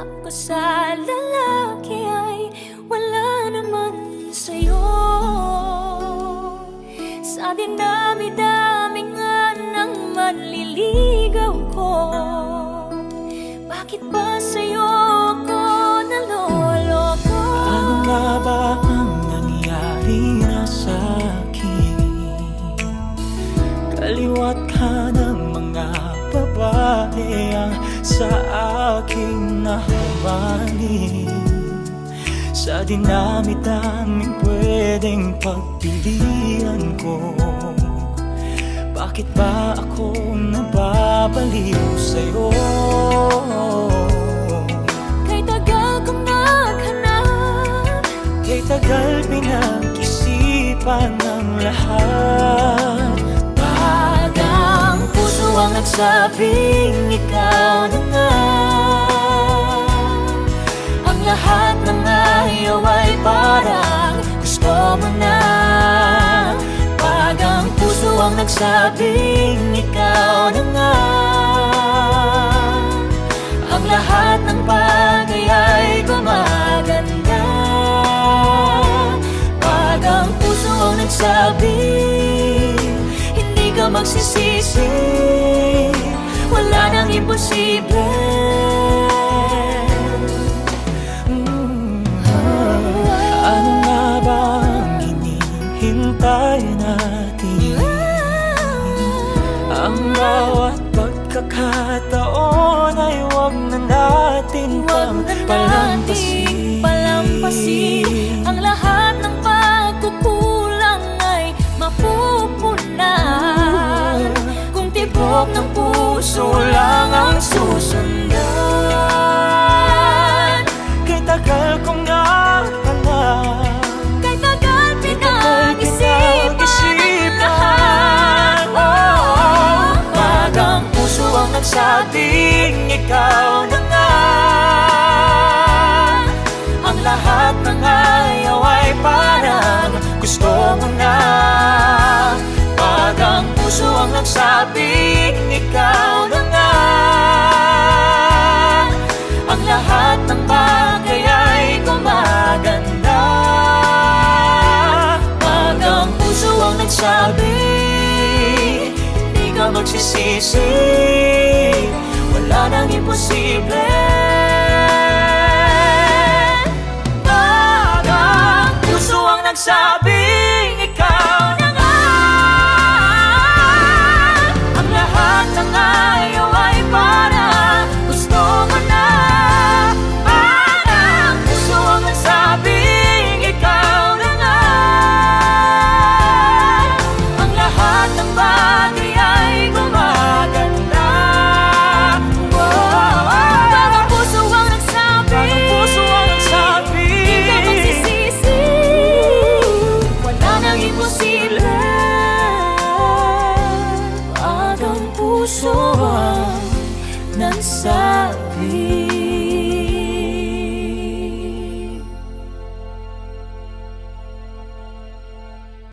pangarap ko sa lalaki ay wala naman sa'yo. Sa dinami-dami nga ng manliligaw ko, bakit ba sa'yo ako naloloko? Ano nga ba ang nangyari na sa'kin? Kaliwat ka ng mga babae ang sa aking nahawanin. Sa dinami-daming pwedeng pagpilian ko, bakit ba ako nababaliw sa'yo? Kay tagal kong naghanap, Kay tagal pinag-isipan ng lahat. pag ang puso ang nagsabing ikaw na nga, ang lahat ng ayaw ay parang gusto mo na. Pag ang puso ang nagsabing ikaw na nga, ang lahat ng bagay ay gumaganda. Pag ang puso ang nagsabing hindi ka magsisisi, wala nang imposible. Ano nga ba ang hinihintay natin? Ang bawat pagkakataon ay huwag na natin palampasin. Ang lahat ng pagkukulang ay mapupunan kung tibok ng puso lang ang susundan. Kay tagal kong nahanap, Kay tagal pinag-isipan ang lahat. pag ang puso ang nagsabing ikaw na nga, ang lahat ng ayaw ay parang gusto mo na. Pag ang puso ang nagsabing ikaw na nga, ang lahat ng bagay ay gumaganda. Pag ang puso ang nagsabi hindi ka magsisisi, wala nang imposible. Pag ang puso ang nagsabing